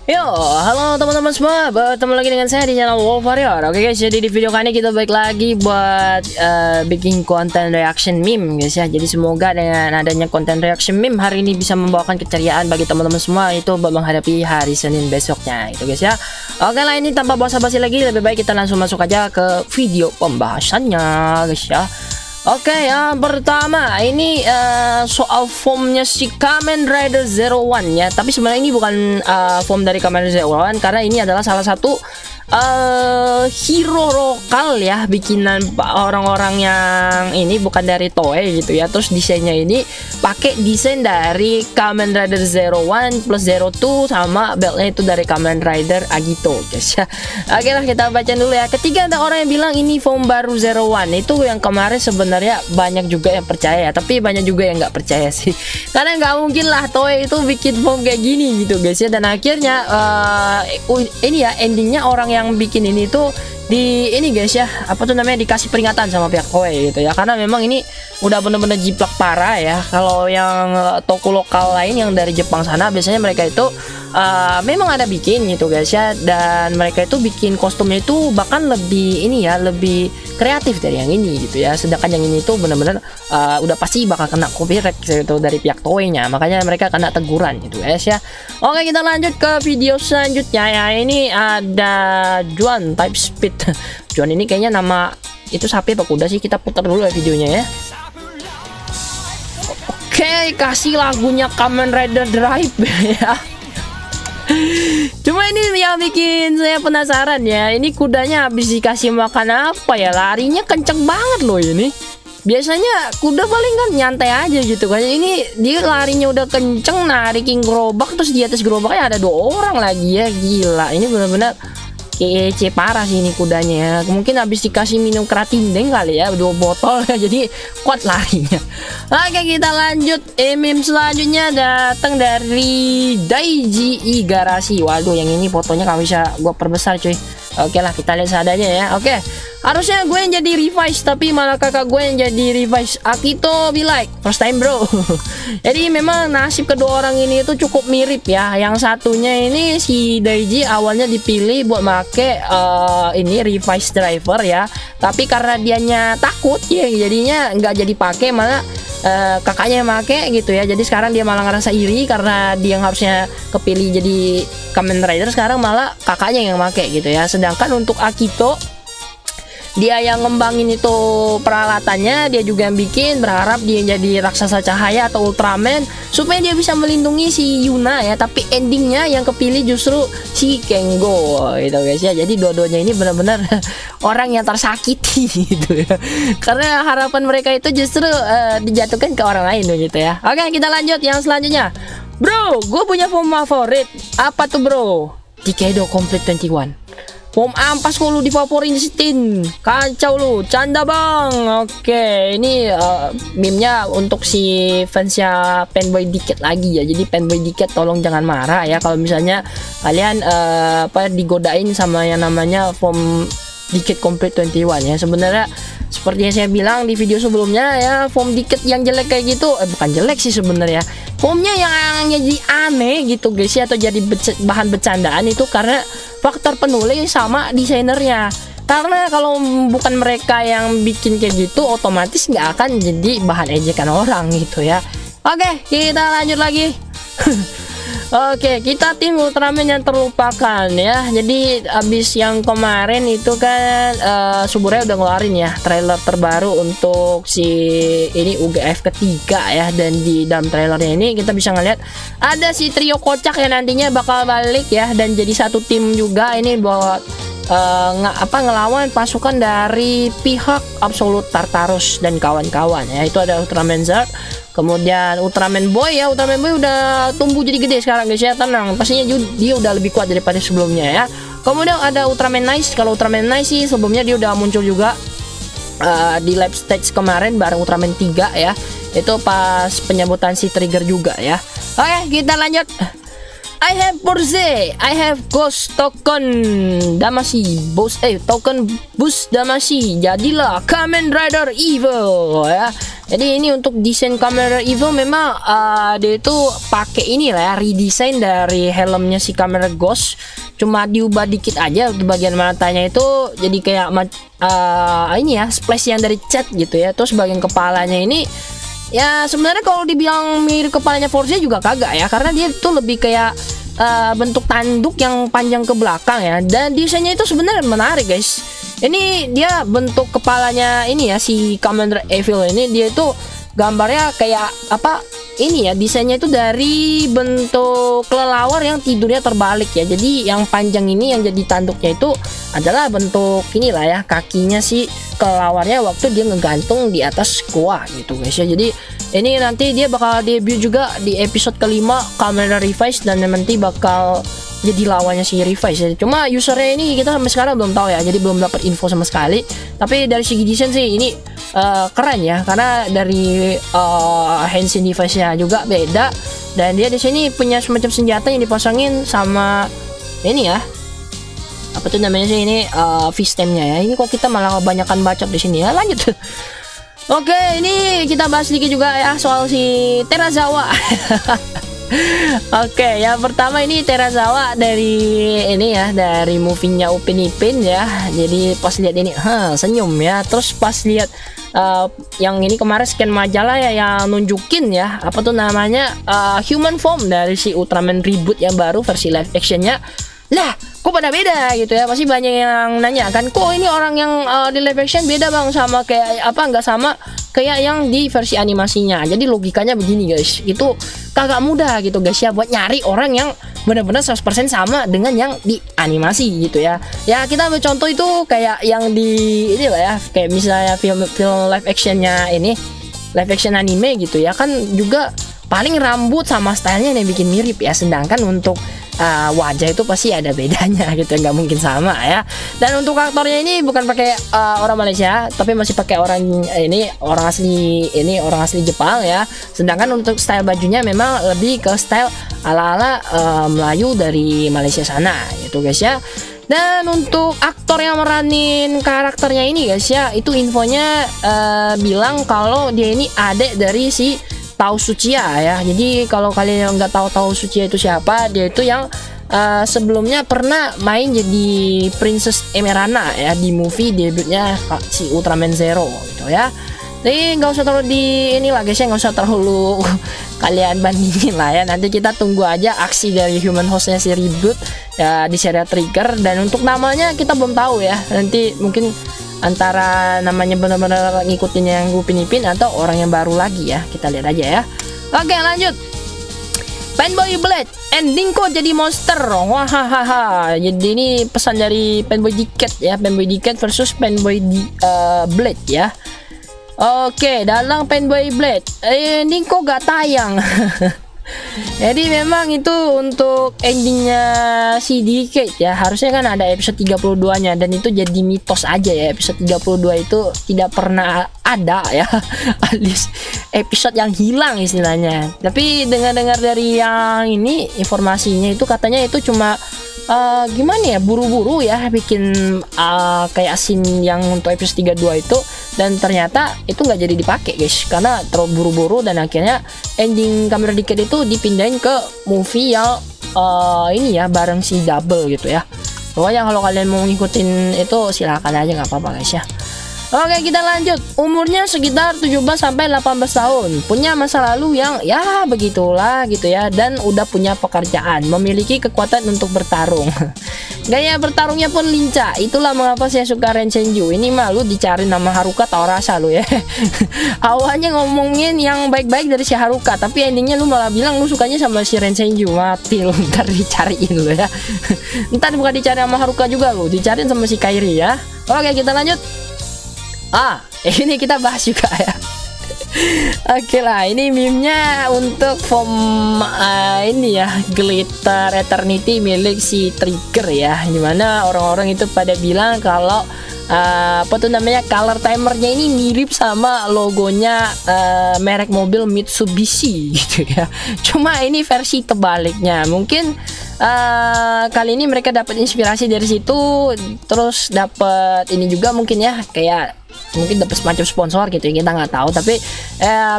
Yo, halo teman-teman semua, bertemu lagi dengan saya di channel Wolf Warrior. Oke guys, jadi di video kali ini kita balik lagi buat bikin konten reaction meme guys ya. Jadi semoga dengan adanya konten reaction meme hari ini bisa membawakan keceriaan bagi teman-teman semua itu buat menghadapi hari Senin besoknya itu guys ya. Oke lah, ini tanpa basa-basi lagi, lebih baik kita langsung masuk aja ke video pembahasannya guys ya. Oke, yang pertama ini soal formnya si Kamen Rider Zero One ya. Tapi sebenarnya ini bukan form dari Kamen Rider Zero One, karena ini adalah salah satu hero lokal ya, bikinan orang-orang yang ini bukan dari Toei gitu ya. Terus desainnya ini pakai desain dari Kamen Rider Zero One plus Zero Two, sama beltnya itu dari Kamen Rider Agito guys ya. Oke lah, kita baca dulu ya. Ketiga, ada orang yang bilang ini form baru Zero One. Itu yang kemarin sebenarnya banyak juga yang percaya ya, tapi banyak juga yang nggak percaya sih, karena nggak mungkin lah Toei itu bikin form kayak gini gitu guys ya. Dan akhirnya ini ya endingnya, orang yang bikin ini tuh di ini guys ya, apa tuh namanya, dikasih peringatan sama pihak Toei gitu ya, karena memang ini udah bener-bener jiplak parah ya. Kalau yang toko lokal lain yang dari Jepang sana, biasanya mereka itu memang ada bikin gitu guys ya, dan mereka itu bikin kostumnya itu bahkan lebih ini ya, lebih kreatif dari yang ini gitu ya. Sedangkan yang ini tuh bener-bener udah pasti bakal kena copyright gitu dari pihak Toei-nya, makanya mereka kena teguran gitu guys ya. Oke, kita lanjut ke video selanjutnya ya. Ini ada Juan Type Speed. Juan ini kayaknya nama itu sapi apa kuda sih? Kita putar dulu ya videonya ya. Oke, kasih lagunya Kamen Rider Drive ya. Cuma ini yang bikin saya penasaran ya, ini kudanya habis dikasih makan apa ya, larinya kenceng banget loh ini. Biasanya kuda paling kan nyantai aja gitu kan, ini dia larinya udah kenceng, narikin gerobak, terus di atas gerobaknya ada 2 orang lagi ya. Gila, ini benar-benar kece parah sih ini kudanya ya. Mungkin habis dikasih minum Kratindeng kali ya, 2 botol ya, jadi kuat larinya. Oke, kita lanjut. Meme selanjutnya datang dari Daiji Igarashi. Waduh, yang ini fotonya kalau bisa gue perbesar cuy. Oke lah, kita lihat seadanya ya. Oke, harusnya gue yang jadi revise, tapi malah kakak gue yang jadi revise. Akito be like first time bro. Jadi memang nasib kedua orang ini itu cukup mirip ya. Yang satunya ini si Daiji awalnya dipilih buat make ini revise driver ya, tapi karena dianya takut ya, jadinya nggak jadi pakai, malah kakaknya yang make gitu ya. Jadi sekarang dia malah ngerasa iri karena dia yang harusnya kepilih jadi Kamen Rider, sekarang malah kakaknya yang make gitu ya. Sedangkan untuk Akito, dia yang ngembangin itu peralatannya, dia juga yang bikin, berharap dia jadi raksasa cahaya atau Ultraman supaya dia bisa melindungi si Yuna ya. Tapi endingnya yang kepilih justru si Kengo gitu guys ya. Jadi dua-duanya ini benar-benar orang yang tersakiti gitu ya, karena harapan mereka itu justru dijatuhkan ke orang lain gitu ya. Oke, kita lanjut yang selanjutnya. Bro, gue punya form favorit. Apa tuh bro? Dikaido Complete 21. Form ampas kok lu difavoritin, kacau lu, canda bang. Oke, ini meme-nya untuk si fansnya Fanboy Diket lagi ya. Jadi Fanboy Diket tolong jangan marah ya kalau misalnya kalian digodain sama yang namanya form Diket Complete 21 ya. Sebenarnya seperti yang saya bilang di video sebelumnya ya, form Diket yang jelek kayak gitu, bukan jelek sih sebenarnya, formnya yang jadi aneh gitu guys ya, atau jadi bahan bercandaan itu karena faktor penulis sama desainernya. Karena kalau bukan mereka yang bikin kayak gitu, otomatis nggak akan jadi bahan ejekan orang gitu ya. Oke, kita lanjut lagi. Oke, kita tim Ultraman yang terlupakan ya. Jadi abis yang kemarin itu kan Suburaya udah ngeluarin ya trailer terbaru untuk si ini UGF ketiga ya. Dan di dalam trailernya ini kita bisa ngeliat ada si trio kocak yang nantinya bakal balik ya, dan jadi satu tim juga ini buat ngelawan pasukan dari pihak Absolute Tartarus dan kawan-kawan ya. Itu ada Ultraman Zard, kemudian Ultraman Boy ya. Ultraman Boy udah tumbuh jadi gede sekarang guys ya, tenang, pastinya dia udah lebih kuat daripada sebelumnya ya. Kemudian ada Ultraman Nice. Kalau Ultraman Nice sih sebelumnya dia udah muncul juga di live stage kemarin bareng Ultraman 3 ya. Itu pas penyambutan si Trigger juga ya. Oke, kita lanjut. I have Forze, I have Ghost Token Damacy, token boost Damacy. Jadilah Kamen Rider Evil ya. Jadi ini untuk desain Kamen Rider Evil memang dia itu pakai ini lah ya, redesign dari helmnya si Kamen Rider Ghost. Cuma diubah dikit aja di bagian matanya itu jadi kayak ini ya, splash yang dari cat gitu ya. Terus bagian kepalanya ini ya sebenarnya kalau dibilang mirip kepalanya Forza juga kagak ya, karena dia tuh lebih kayak bentuk tanduk yang panjang ke belakang ya. Dan desainnya itu sebenarnya menarik guys. Ini dia bentuk kepalanya ini ya, si Kamen Rider Evil ini dia itu gambarnya kayak apa ini ya, desainnya itu dari bentuk kelelawar yang tidurnya terbalik ya. Jadi yang panjang ini yang jadi tanduknya itu adalah bentuk inilah ya, kakinya si kelelawarnya waktu dia ngegantung di atas goa gitu guys ya. Jadi ini nanti dia bakal debut juga di episode kelima Kamen Rider Revice, dan nanti bakal jadi lawannya si Revice ya. Cuma usernya ini kita sampai sekarang belum tahu ya, jadi belum dapat info sama sekali. Tapi dari segi desain sih ini keren ya, karena dari Henshin device-nya juga beda, dan dia di sini punya semacam senjata yang dipasangin sama ini ya, apa tuh namanya sih ini, V-stem-nya ya. Ini kok kita malah kebanyakan bacot di sini ya. Lanjut. Oke, ini kita bahas sedikit juga ya soal si Terazawa. Oke, yang pertama ini Terazawa dari ini ya, dari movie-nya Upin Ipin ya. Jadi pas lihat ini senyum ya. Terus pas lihat yang ini kemarin scan majalah ya, yang nunjukin ya apa tuh namanya, human form dari si Ultraman reboot yang baru versi live actionnya. Lah, kok pada beda gitu ya? Pasti banyak yang nanya kan, kok ini orang yang di live action beda bang sama kayak apa, nggak sama kayak yang di versi animasinya. Jadi logikanya begini guys, itu kagak mudah gitu guys ya buat nyari orang yang benar-benar 100% sama dengan yang di animasi gitu ya. Ya kita ambil contoh itu kayak yang di ini lah ya, kayak misalnya film live actionnya ini, live action anime gitu ya, kan juga paling rambut sama stylenya yang bikin mirip ya. Sedangkan untuk wajah itu pasti ada bedanya gitu, nggak mungkin sama ya. Dan untuk aktornya ini bukan pakai orang Malaysia, tapi masih pakai orang asli Jepang ya. Sedangkan untuk style bajunya memang lebih ke style ala-ala Melayu dari Malaysia sana gitu guys ya. Dan untuk aktor yang meranin karakternya ini guys ya, itu infonya bilang kalau dia ini adik dari si Tao Sucia ya. Jadi kalau kalian yang nggak tahu Tao Sucia itu siapa, dia itu yang sebelumnya pernah main jadi Princess Emerana ya di movie debutnya si Ultraman Zero gitu ya. Jadi nggak usah terlalu di inilah guys ya, nggak usah terlalu kalian bandingin lah ya. Nanti kita tunggu aja aksi dari human hostnya si reboot ya di serial Trigger. Dan untuk namanya kita belum tahu ya, nanti mungkin antara namanya benar-benar ngikutin yang Upin Ipin atau orang yang baru lagi ya, kita lihat aja ya. Oke lanjut, Fanboy Blade ending kok jadi monster. Wahahaha. Jadi ini pesan dari Fanboy Diket ya, Fanboy Diket versus Fanboy Blade ya. Oke, dalam Fanboy Blade ending kok gak tayang. Jadi memang itu untuk endingnya si Decade ya, harusnya kan ada episode 32 nya, dan itu jadi mitos aja ya, episode 32 itu tidak pernah ada ya, alias episode yang hilang istilahnya. Tapi dengar-dengar dari yang ini informasinya itu katanya itu cuma gimana ya, buru-buru ya bikin kayak scene yang untuk episode 32 itu, dan ternyata itu nggak jadi dipakai guys karena terlalu buru-buru, dan akhirnya ending Kamen Rider Decade itu dipindahin ke movie yang ini ya bareng si Double gitu ya. Pokoknya kalau kalian mau ngikutin itu silakan aja, nggak apa-apa guys ya. Oke, kita lanjut. Umurnya sekitar 17-18 tahun, punya masa lalu yang ya begitulah gitu ya, dan udah punya pekerjaan, memiliki kekuatan untuk bertarung. Gaya bertarungnya pun lincah. Itulah mengapa saya suka Rensenju. Ini mah lu dicari nama Haruka tau rasa lu ya. Awalnya ngomongin yang baik-baik dari si Haruka, tapi endingnya lu malah bilang lu sukanya sama si Rensenju. Mati lu, ntar dicariin lu ya. Ntar bukan dicari sama Haruka juga lu, dicariin sama si Kairi ya. Oke, kita lanjut. Ini kita bahas juga ya. Oke lah, ini meme-nya untuk form ini ya, Glitter Eternity milik si Trigger ya. Dimana orang-orang itu pada bilang kalau apa tuh namanya, color timernya ini mirip sama logonya merek mobil Mitsubishi gitu ya. Cuma ini versi tebaliknya. Mungkin kali ini mereka dapat inspirasi dari situ, terus dapat ini juga mungkin ya, kayak mungkin dapat semacam sponsor gitu ya, kita nggak tahu. Tapi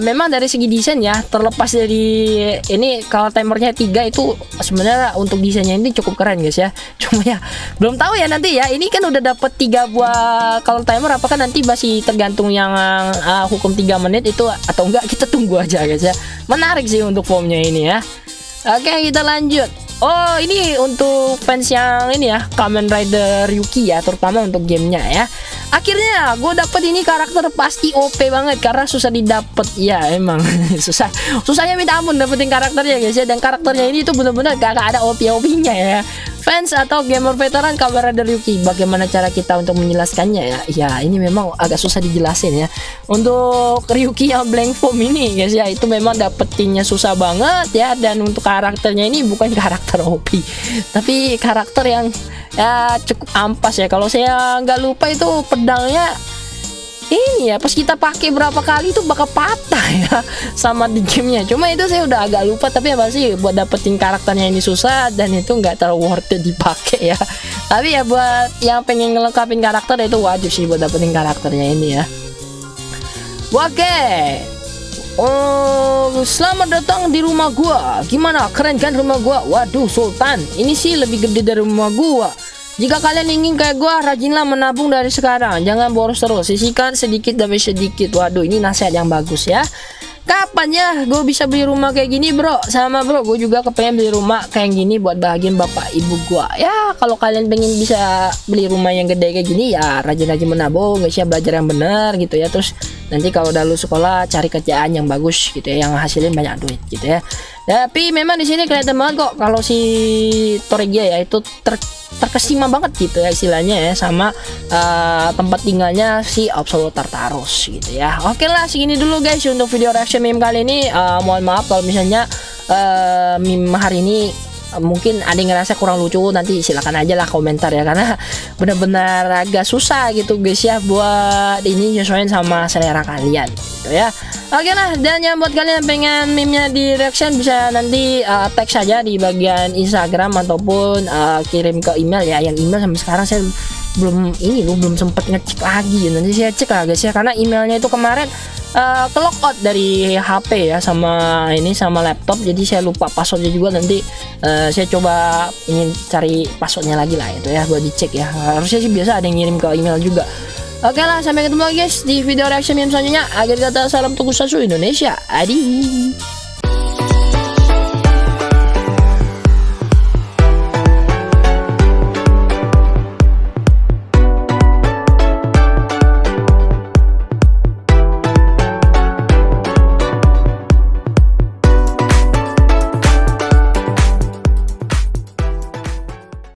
memang dari segi desain ya, terlepas dari ini color timernya 3 itu sebenarnya untuk desainnya ini cukup keren guys ya. Cuma ya belum tahu ya nanti ya, ini kan udah dapat 3 buah color timer, apakah nanti masih tergantung yang hukum 3 menit itu atau enggak, kita tunggu aja guys ya. Menarik sih untuk formnya ini ya. Oke, kita lanjut. Oh, ini untuk fans yang ini ya, Kamen Rider Ryuki ya, terutama untuk gamenya ya. Akhirnya gue dapet ini karakter pasti OP banget karena susah didapet ya, emang susahnya minta ampun dapetin karakternya guys ya. Dan karakternya ini tuh bener-bener gak ada OP-OP-nya ya. Fans atau gamer veteran Kamen Rider Ryuki, bagaimana cara kita untuk menjelaskannya ya? Ya ini memang agak susah dijelasin ya. Untuk Ryuki yang blank form ini guys ya, itu memang dapetinnya susah banget ya. Dan untuk karakternya ini bukan karakter OP, tapi karakter yang ya cukup ampas ya. Kalau saya nggak lupa itu pedangnya ini ya, pas kita pakai berapa kali itu bakal patah ya sama di gamenya. Cuma itu saya udah agak lupa, tapi ya pasti buat dapetin karakternya ini susah dan itu nggak terlalu worth it dipakai ya. Tapi ya buat yang pengen ngelengkapin karakter itu wajib sih buat dapetin karakternya ini ya. Oke. Oh, selamat datang di rumah gua. Gimana, keren kan rumah gua? Waduh Sultan, ini sih lebih gede dari rumah gua. Jika kalian ingin kayak gua, rajinlah menabung dari sekarang. Jangan boros terus, sisihkan sedikit demi sedikit. Waduh, ini nasihat yang bagus ya. Kapan ya gue bisa beli rumah kayak gini bro? Sama bro, gue juga kepengen beli rumah kayak gini buat bahagian bapak ibu gue. Ya kalau kalian pengen bisa beli rumah yang gede kayak gini ya rajin-rajin menabung guys ya, belajar yang benar gitu ya. Terus nanti kalau udah lulus sekolah cari kerjaan yang bagus gitu ya, yang hasilin banyak duit gitu ya. Tapi memang di sini kelihatan banget kok kalau si Toregia ya itu terkesima banget gitu ya istilahnya ya, sama tempat tinggalnya si Absolute Tartarus gitu ya. Oke lah, segini dulu guys untuk video reaction meme kali ini. Mohon maaf kalau misalnya meme hari ini mungkin ada yang ngerasa kurang lucu, nanti silakan aja lah komentar ya, karena benar-benar agak susah gitu guys ya buat ini nyesuaiin sama selera kalian gitu ya. Oke lah, dan yang buat kalian yang pengen meme-nya di reaction bisa nanti tag saja di bagian Instagram ataupun kirim ke email ya. Yang email sampai sekarang saya belum sempat ngecek lagi, nanti saya cek lah guys ya, karena emailnya itu kemarin ke logout dari HP ya, sama ini sama laptop, jadi saya lupa passwordnya juga. Nanti saya coba ingin cari passwordnya lagi lah itu ya buat dicek ya. Harusnya sih biasa ada yang ngirim ke email juga. Oke lah, sampai ketemu lagi guys di video reaction meme selanjutnya. Akhir kata, salam tokusatsu Indonesia. Adi.